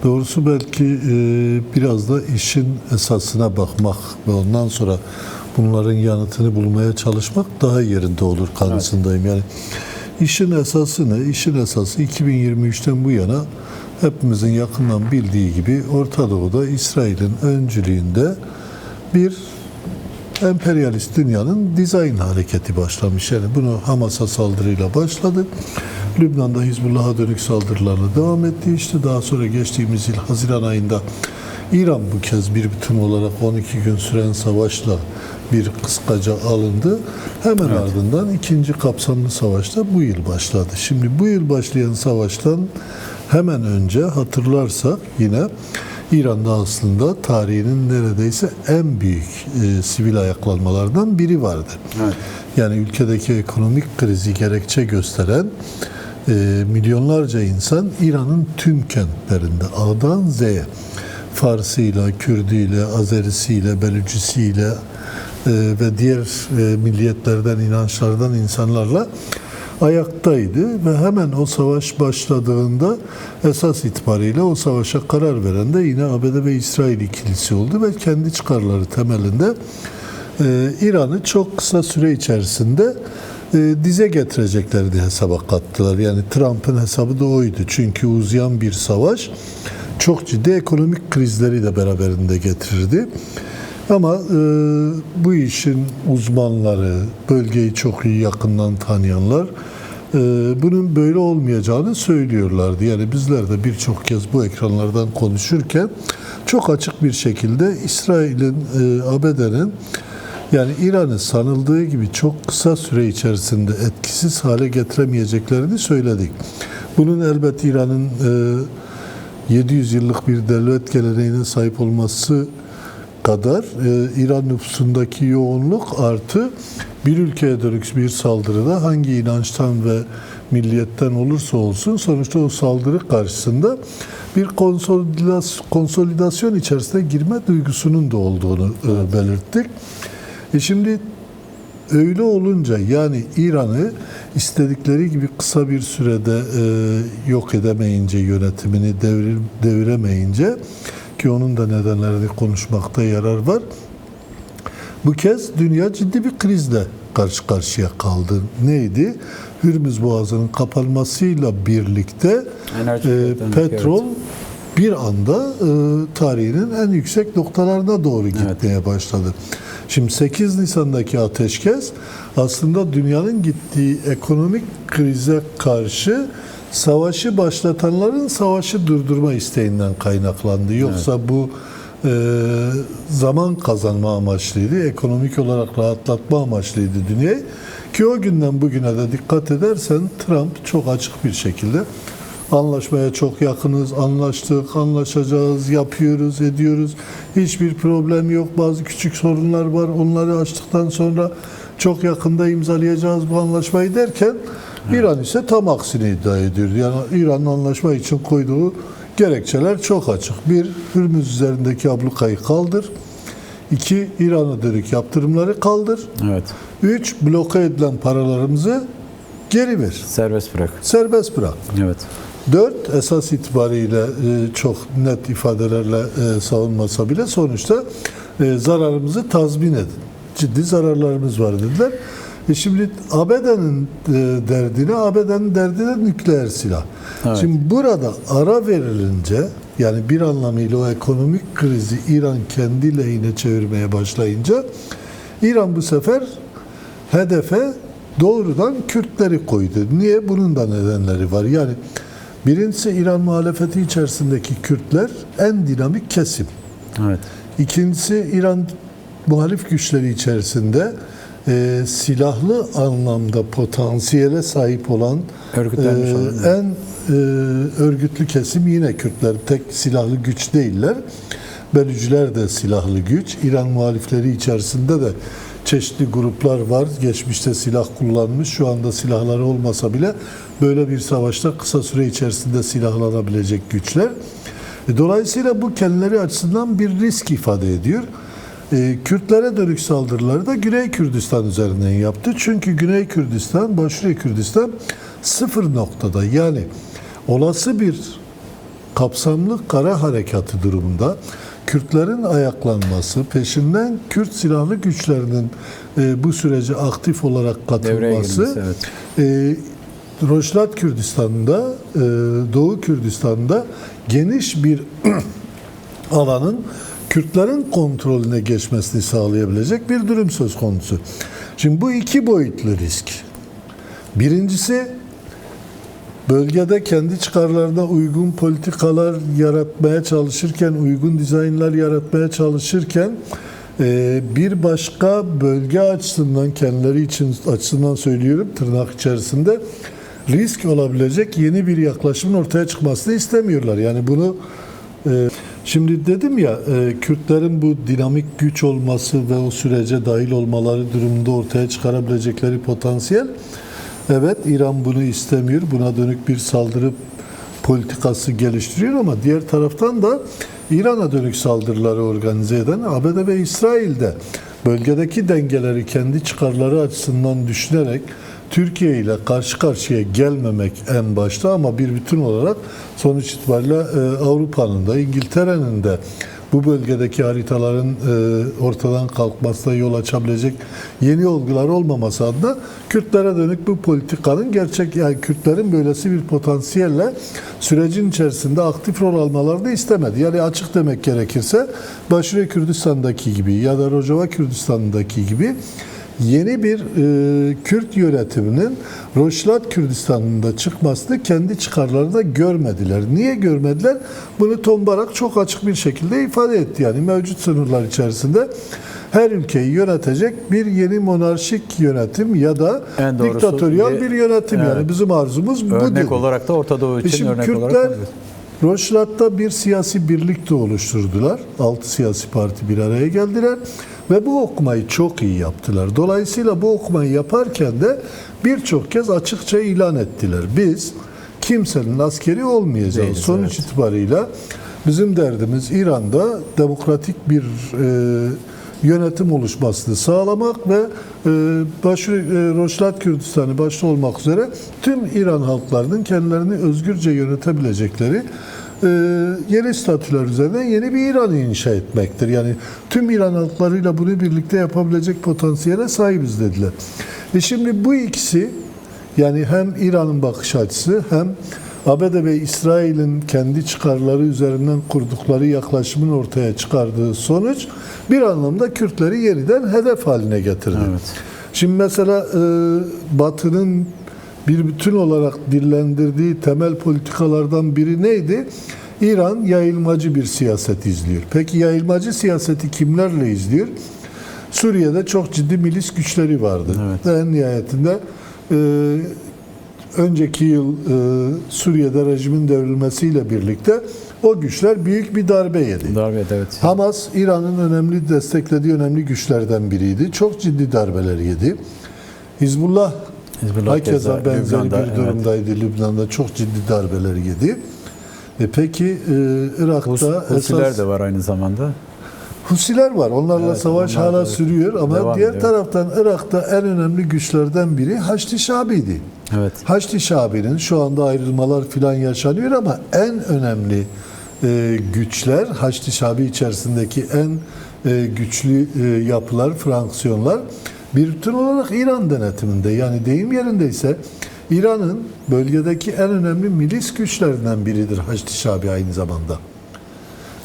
Doğrusu belki biraz da işin esasına bakmak ve ondan sonra bunların yanıtını bulmaya çalışmak daha yerinde olur kanısındayım. Yani işin esası ne? İşin esası 2023'ten bu yana hepimizin yakından bildiği gibi Orta Doğu'da İsrail'in öncülüğünde bir emperyalist dünyanın dizayn hareketi başlamış. Yani bunu Hamas'a saldırıyla başladı. Lübnan'da Hizbullah'a dönük saldırılarla devam etti. İşte daha sonra geçtiğimiz yıl Haziran ayında İran bu kez bir bütün olarak 12 gün süren savaşla bir kıskaca alındı. Hemen ardından ikinci kapsamlı savaş da bu yıl başladı. Şimdi bu yıl başlayan savaştan hemen önce hatırlarsak yine İran'da aslında tarihinin neredeyse en büyük sivil ayaklanmalardan biri vardı. Evet. Yani ülkedeki ekonomik krizi gerekçe gösteren milyonlarca insan İran'ın tüm kentlerinde A'dan Z'ye Farsıyla, Kürdüyle, Azerisiyle, Belücisiyle ve diğer milliyetlerden, inançlardan insanlarla ayaktaydı ve hemen o savaş başladığında esas itibariyle o savaşa karar veren de yine ABD ve İsrail ikilisi oldu ve kendi çıkarları temelinde İran'ı çok kısa süre içerisinde dize getireceklerini hesaba kattılar. Yani Trump'ın hesabı da oydu. Çünkü uzayan bir savaş çok ciddi ekonomik krizleri de beraberinde getirirdi. Ama bu işin uzmanları, bölgeyi çok iyi yakından tanıyanlar bunun böyle olmayacağını söylüyorlardı. Yani bizler de birçok kez bu ekranlardan konuşurken çok açık bir şekilde İsrail'in, ABD'nin yani İran'ı sanıldığı gibi çok kısa süre içerisinde etkisiz hale getiremeyeceklerini söyledik. Bunun elbette İran'ın 700 yıllık bir devlet geleneğine sahip olması kadar İran nüfusundaki yoğunluk artı bir ülkeye dönük bir saldırıda hangi inançtan ve milliyetten olursa olsun sonuçta o saldırı karşısında bir konsolidasyon içerisine girme duygusunun da olduğunu belirttik. Şimdi öyle olunca yani İran'ı istedikleri gibi kısa bir sürede yok edemeyince, yönetimini deviremeyince ki onun da nedenlerini konuşmakta yarar var. Bu kez dünya ciddi bir krizle karşı karşıya kaldı. neydi? Hürmüz Boğazı'nın kapanmasıyla birlikte petrol bir anda tarihinin en yüksek noktalarına doğru gitmeye başladı. Şimdi 8 Nisan'daki ateşkes aslında dünyanın gittiği ekonomik krize karşı savaşı başlatanların savaşı durdurma isteğinden kaynaklandı. Yoksa bu zaman kazanma amaçlıydı, ekonomik olarak rahatlatma amaçlıydı dünyayı. Ki o günden bugüne de dikkat edersen Trump çok açık bir şekilde anlaşmaya çok yakınız, anlaştık, anlaşacağız, yapıyoruz, ediyoruz. Hiçbir problem yok. Bazı küçük sorunlar var. Onları açtıktan sonra çok yakında imzalayacağız bu anlaşmayı derken İran ise tam aksini iddia ediyor. Yani İran'ın anlaşma için koyduğu gerekçeler çok açık. Bir, Hürmüz üzerindeki ablukayı kaldır. İki, İran'a dönük yaptırımları kaldır. Evet. Üç, bloke edilen paralarımızı geri ver. Serbest bırak. Serbest bırak. Evet. 4. Esas itibariyle çok net ifadelerle savunmasa bile sonuçta zararımızı tazmin edin. Ciddi zararlarımız var dediler. Şimdi ABD'nin derdine nükleer silah. Evet. Şimdi burada ara verilince yani bir anlamıyla o ekonomik krizi İran kendi lehine çevirmeye başlayınca İran bu sefer hedefe doğrudan Kürtleri koydu. Niye? Bunun da nedenleri var. Yani birincisi İran muhalefeti içerisindeki Kürtler en dinamik kesim. Evet. İkincisi İran muhalif güçleri içerisinde silahlı anlamda potansiyele sahip olan en örgütlü kesim yine Kürtler. Tek silahlı güç değiller. Belücüler de silahlı güç. İran muhalifleri içerisinde de çeşitli gruplar var. Geçmişte silah kullanmış. Şu anda silahları olmasa bile böyle bir savaşta kısa süre içerisinde silahlanabilecek güçler. Dolayısıyla bu kendileri açısından bir risk ifade ediyor. Kürtlere dönük saldırıları da Güney Kürdistan üzerinden yaptı. Çünkü Güney Kürdistan, Başşehir Kürdistan sıfır noktada. Yani olası bir kapsamlı kara harekatı durumunda Kürtlerin ayaklanması, peşinden Kürt silahlı güçlerinin bu sürece aktif olarak katılması, Rojlat Kürdistan'da, Doğu Kürdistan'da geniş bir alanın Kürtlerin kontrolüne geçmesini sağlayabilecek bir durum söz konusu. Şimdi bu iki boyutlu risk. Birincisi, bölgede kendi çıkarlarına uygun politikalar yaratmaya çalışırken, uygun dizaynlar yaratmaya çalışırken bir başka bölge açısından, kendileri için açısından söylüyorum, tırnak içerisinde risk olabilecek yeni bir yaklaşımın ortaya çıkmasını istemiyorlar. Yani bunu şimdi dedim ya, Kürtlerin bu dinamik güç olması ve o sürece dahil olmaları durumunda ortaya çıkarabilecekleri potansiyel, evet, İran bunu istemiyor. Buna dönük bir saldırı politikası geliştiriyor ama diğer taraftan da İran'a dönük saldırıları organize eden ABD ve İsrail'de bölgedeki dengeleri kendi çıkarları açısından düşünerek Türkiye ile karşı karşıya gelmemek en başta, ama bir bütün olarak sonuç itibariyle Avrupa'nın da, İngiltere'nin de bu bölgedeki haritaların ortadan kalkmasına yol açabilecek yeni olgular olmaması adına Kürtlere dönük bu politikanın gerçek, yani Kürtlerin böylesi bir potansiyelle sürecin içerisinde aktif rol almalarını istemedi. Yani açık demek gerekirse Başure Kürdistan'daki gibi ya da Rojava Kürdistan'daki gibi yeni bir Kürt yönetiminin Rojlat Kürdistan'da çıkmasını kendi çıkarlarında görmediler. Niye görmediler? Bunu Tombarak çok açık bir şekilde ifade etti. Yani mevcut sınırlar içerisinde her ülkeyi yönetecek bir yeni monarşik yönetim ya da diktatöryal bir yönetim. Evet. Yani bizim arzumuz bu. Örnek olarak da Orta Doğu için örnek Kürtler, olarak. Rojlat'ta bir siyasi birlik de oluşturdular. 6 siyasi parti bir araya geldiler ve bu okumayı çok iyi yaptılar. Dolayısıyla bu okumayı yaparken de birçok kez açıkça ilan ettiler. Biz kimsenin askeri olmayacağız. Değiliz, sonuç itibarıyla bizim derdimiz İran'da demokratik bir yönetim oluşmasını sağlamak ve Rojlat Kürdistan'ı başta olmak üzere tüm İran halklarının kendilerini özgürce yönetebilecekleri yeni statüler üzerinden yeni bir İran'ı inşa etmektir. Yani tüm İran halklarıyla bunu birlikte yapabilecek potansiyele sahibiz dediler. Şimdi bu ikisi, yani hem İran'ın bakış açısı hem ABD ve İsrail'in kendi çıkarları üzerinden kurdukları yaklaşımın ortaya çıkardığı sonuç bir anlamda Kürtleri yeniden hedef haline getirdi. Evet. Şimdi mesela Batı'nın bir bütün olarak dillendirdiği temel politikalardan biri neydi? İran yayılmacı bir siyaset izliyor. Peki yayılmacı siyaseti kimlerle izliyor? Suriye'de çok ciddi milis güçleri vardı. Evet. Ve en nihayetinde önceki yıl Suriye'de rejimin devrilmesiyle birlikte o güçler büyük bir darbe yedi. Evet. Hamas, İran'ın önemli desteklediği önemli güçlerden biriydi. Çok ciddi darbeler yedi. Hizbullah hakeza benzeri bir durumdaydı. Evet. Lübnan'da çok ciddi darbeler yedi. Peki Irak'ta Husiler de var aynı zamanda. Husiler var. Onlarla savaş hala sürüyor ama diğer taraftan Irak'ta en önemli güçlerden biri Haçlı Şabi'ydi. Evet. Haçlı Şabi'nin şu anda ayrılmalar filan yaşanıyor ama en önemli güçler, Haçlı Şabi içerisindeki en güçlü yapılar, fraksiyonlar bir bütün olarak İran denetiminde. Yani deyim yerindeyse İran'ın bölgedeki en önemli milis güçlerinden biridir Haçlı Şabi aynı zamanda.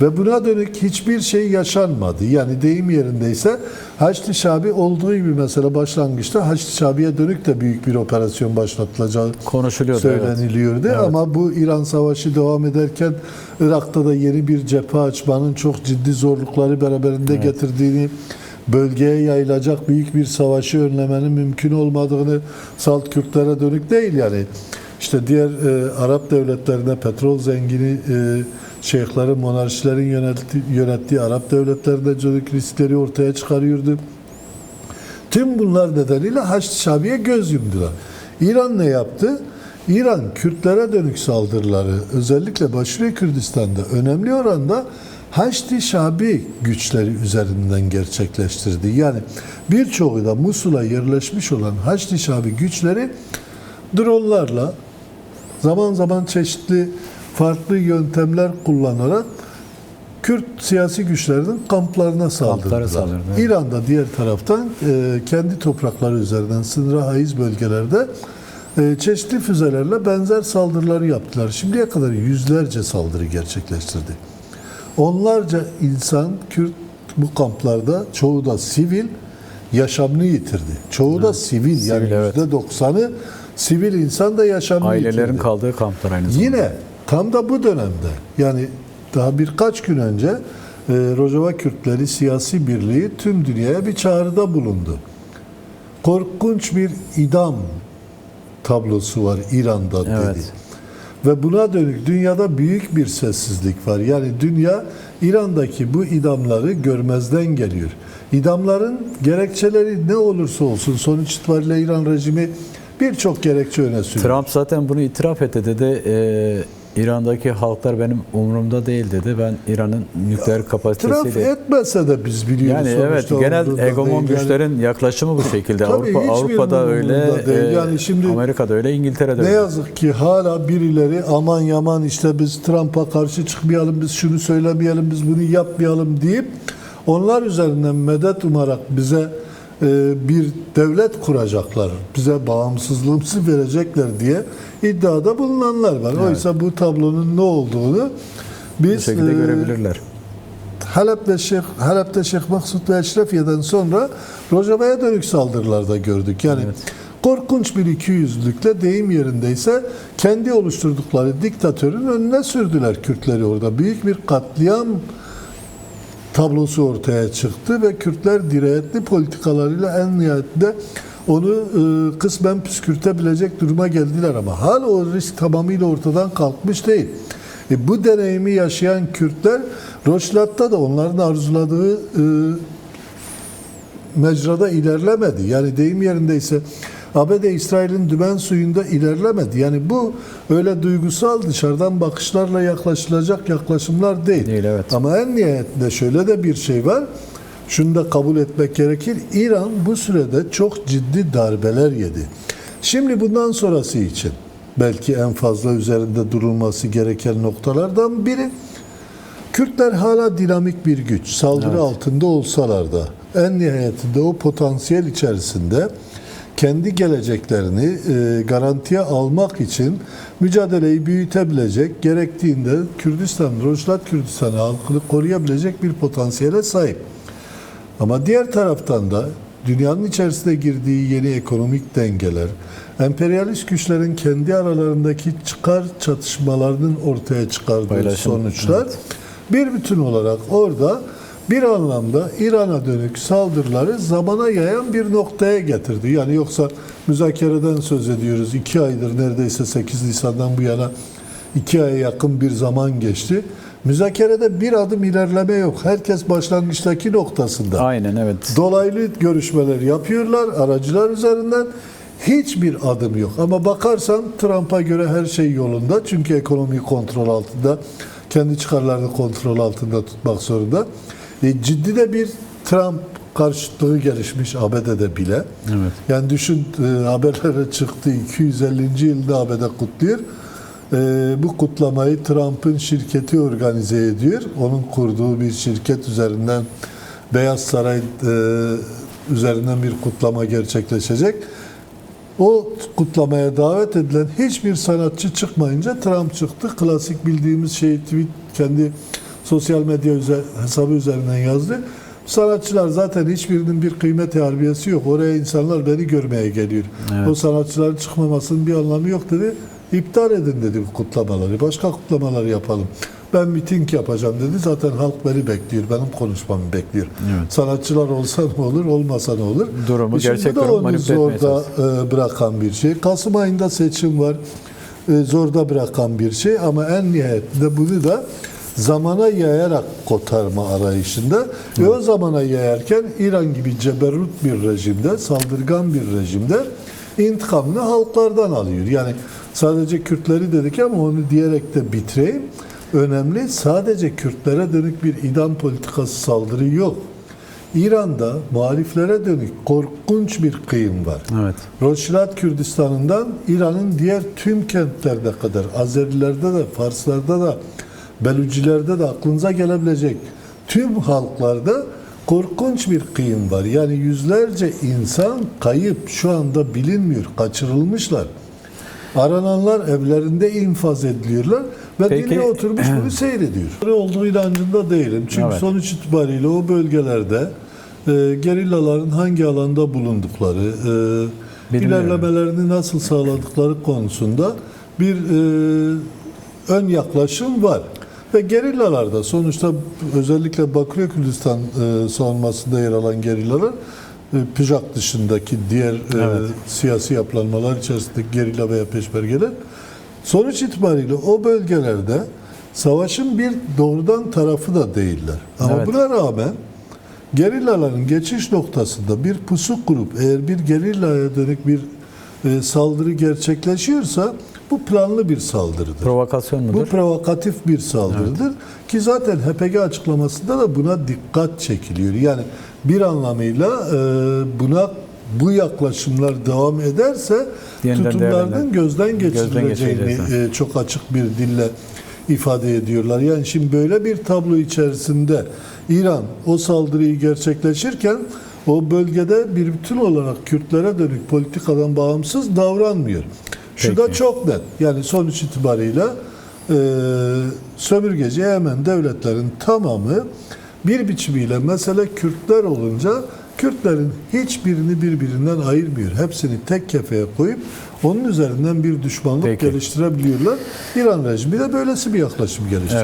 Ve buna dönük hiçbir şey yaşanmadı. Yani deyim yerindeyse Haçlı Şabi olduğu gibi mesela başlangıçta Haçlı Şabi'ye dönük de büyük bir operasyon başlatılacağı söyleniliyordu. Evet. Ama bu İran Savaşı devam ederken Irak'ta da yeni bir cephe açmanın çok ciddi zorlukları beraberinde getirdiğini, bölgeye yayılacak büyük bir savaşı önlemenin mümkün olmadığını, salt Kürtlere dönük değil yani. İşte diğer Arap devletlerine petrol zengini şeyhlerin, monarşilerin yönettiği Arap devletlerinde dönük riskleri ortaya çıkarıyordu. Tüm bunlar nedeniyle Haçlı Şabi'ye göz yumdular. İran ne yaptı? İran Kürtlere dönük saldırıları özellikle Başure Kürdistan'da önemli oranda Haçlı Şabi güçleri üzerinden gerçekleştirdi. Yani birçoğu da Musul'a yerleşmiş olan Haçlı Şabi güçleri dronlarla, zaman zaman çeşitli farklı yöntemler kullanarak Kürt siyasi güçlerinin kamplarına saldırdılar. saldırdı, evet. İran'da diğer taraftan kendi toprakları üzerinden sınıra haiz bölgelerde çeşitli füzelerle benzer saldırıları yaptılar. Şimdiye kadar yüzlerce saldırı gerçekleştirdi. Onlarca insan Kürt bu kamplarda, çoğu da sivil, yaşamını yitirdi. Çoğu da sivil, yani Sivil, evet. %90'ı sivil insan da yaşamını Ailelerin yitirdi. kaldığı kamplar aynı zamanda. Yine tam da bu dönemde, yani daha birkaç gün önce Rojava Kürtleri Siyasi Birliği tüm dünyaya bir çağrıda bulundu. Korkunç bir idam tablosu var İran'da dedi. Evet. Ve buna dönük dünyada büyük bir sessizlik var. Yani dünya İran'daki bu idamları görmezden geliyor. İdamların gerekçeleri ne olursa olsun sonuç itibariyle İran rejimi birçok gerekçe öne sürüyor. Trump zaten bunu itiraf etti dedi. İran'daki halklar benim umurumda değil dedi. Ben İran'ın nükleer Traf kapasitesiyle... etmese de biz biliyoruz. Yani evet, sonuçta genel umurunda hegemon değil. güçlerin yaklaşımı bu şekilde. Tabii hiçbirinin Avrupa'da öyle, umurunda değil. Yani şimdi Amerika'da öyle, İngiltere'de ne öyle. yazık ki hala birileri aman yaman işte biz Trump'a karşı çıkmayalım, biz şunu söylemeyelim, biz bunu yapmayalım deyip onlar üzerinden medet umarak bize bir devlet kuracaklar, bize bağımsızlığımızı verecekler diye iddiada bulunanlar var. Evet. Oysa bu tablonun ne olduğunu Bu biz şekilde görebilirler. Halep'te Şeyh Maksut ve Eşrefiye'den sonra Rojava'ya dönük saldırılarda gördük. Yani Evet. korkunç bir ikiyüzlülükle, deyim yerindeyse kendi oluşturdukları diktatörün önüne sürdüler Kürtleri orada. Büyük bir katliam tablosu ortaya çıktı ve Kürtler dirayetli politikalarıyla en nihayetinde onu kısmen püskürtebilecek duruma geldiler ama hala o risk tamamıyla ortadan kalkmış değil. Bu deneyimi yaşayan Kürtler Rojava'da da onların arzuladığı mecrada ilerlemedi. Yani deyim yerindeyse ABD İsrail'in dümen suyunda ilerlemedi. Yani bu öyle duygusal dışarıdan bakışlarla yaklaşılacak yaklaşımlar değil. Değil, evet. Ama en nihayetinde şöyle de bir şey var. Şunu da kabul etmek gerekir. İran bu sürede çok ciddi darbeler yedi. Şimdi bundan sonrası için belki en fazla üzerinde durulması gereken noktalardan biri, Kürtler hala dinamik bir güç. Saldırı Evet. altında olsalar da en nihayetinde o potansiyel içerisinde kendi geleceklerini garantiye almak için mücadeleyi büyütebilecek, gerektiğinde Kürdistan, Rojava Kürdistan'ı halkını koruyabilecek bir potansiyele sahip. Ama diğer taraftan da dünyanın içerisine girdiği yeni ekonomik dengeler, emperyalist güçlerin kendi aralarındaki çıkar çatışmalarının ortaya çıkardığı Paylaşım, sonuçlar evet. bir bütün olarak orada bir anlamda İran'a dönük saldırıları zamana yayan bir noktaya getirdi. Yani yoksa müzakereden söz ediyoruz. 2 aydır, neredeyse 8 Nisan'dan bu yana 2 aya yakın bir zaman geçti. Müzakerede bir adım ilerleme yok. Herkes başlangıçtaki noktasında. Aynen, evet. Dolaylı görüşmeler yapıyorlar aracılar üzerinden. Hiçbir adım yok. Ama bakarsan Trump'a göre her şey yolunda. Çünkü ekonomiyi kontrol altında, kendi çıkarlarını kontrol altında tutmak zorunda. Ciddi de bir Trump karşıtlığı gelişmiş ABD'de bile. Evet. Yani düşün, haberlere çıktı, 250. yılda ABD kutluyor. Bu kutlamayı Trump'ın şirketi organize ediyor. Onun kurduğu bir şirket üzerinden Beyaz Saray üzerinden bir kutlama gerçekleşecek. O kutlamaya davet edilen hiçbir sanatçı çıkmayınca Trump çıktı. Klasik bildiğimiz şeyi kendi sosyal medya hesabı üzerinden yazdı. Sanatçılar zaten hiçbirinin bir kıymet harbiyesi yok. Oraya insanlar beni görmeye geliyor. Evet. O sanatçıların çıkmamasının bir anlamı yok dedi. İptal edin dedi bu kutlamaları. Başka kutlamalar yapalım. Ben miting yapacağım dedi. Zaten halk beni bekliyor. Benim konuşmamı bekliyor. Evet. Sanatçılar olsa ne olur, olmasa ne olur? Durumu, Şimdi gerçek de durumu onu manipüle etmeye zorda bırakan bir şey. Kasım ayında seçim var. Zorda bırakan bir şey ama en nihayetinde bunu da zamana yayarak kotarma arayışında ve o zamana yayarken İran gibi ceberrut bir rejimde, saldırgan bir rejimde intikamını halklardan alıyor. Yani sadece Kürtleri dedik ama onu diyerek de bitireyim. Önemli, sadece Kürtlere dönük bir idam politikası, saldırı yok. İran'da muhaliflere dönük korkunç bir kıyım var. Evet. Roşilat Kürdistan'ından İran'ın diğer tüm kentlerine kadar, Azerilerde de, Farslarda da, Belucilerde de aklınıza gelebilecek tüm halklarda korkunç bir kıyım var. Yani yüzlerce insan kayıp, şu anda bilinmiyor, kaçırılmışlar. Arananlar evlerinde infaz ediliyorlar ve Peki, dünya oturmuş bunu seyrediyor. Olduğu inancında değilim. Çünkü Evet. sonuç itibariyle o bölgelerde gerillaların hangi alanda bulundukları, Bilmiyorum. ilerlemelerini nasıl sağladıkları konusunda bir ön yaklaşım var. Ve gerillalarda sonuçta özellikle Bakü'ye Kürdistan savunmasında yer alan gerillalar PJAK dışındaki diğer Evet. siyasi yapılanmalar içerisindeki gerilla veya peşmergeler sonuç itibariyle o bölgelerde savaşın bir doğrudan tarafı da değiller. Ama Evet. buna rağmen gerillaların geçiş noktasında bir pusu kurup eğer bir gerillaya dönük bir saldırı gerçekleşiyorsa bu planlı bir saldırıdır. Provokasyon mudur? Bu provokatif bir saldırıdır ki zaten HPG açıklamasında da buna dikkat çekiliyor. Yani bir anlamıyla bu yaklaşımlar devam ederse Yeniden tutumlarının değerlendir- gözden geçirileceğini geçirileceğini. çok açık bir dille ifade ediyorlar. Yani şimdi böyle bir tablo içerisinde İran o saldırıyı gerçekleşirken o bölgede bir bütün olarak Kürtlere dönük politikadan bağımsız davranmıyor. Şu da Peki. çok net. Yani sonuç itibariyle sömürgeci Yemen devletlerin tamamı bir biçimiyle mesele Kürtler olunca Kürtlerin hiçbirini birbirinden ayırmıyor. Hepsini tek kefeye koyup onun üzerinden bir düşmanlık Peki. geliştirebiliyorlar. İran rejimi de böylesi bir yaklaşım geliştiriyor.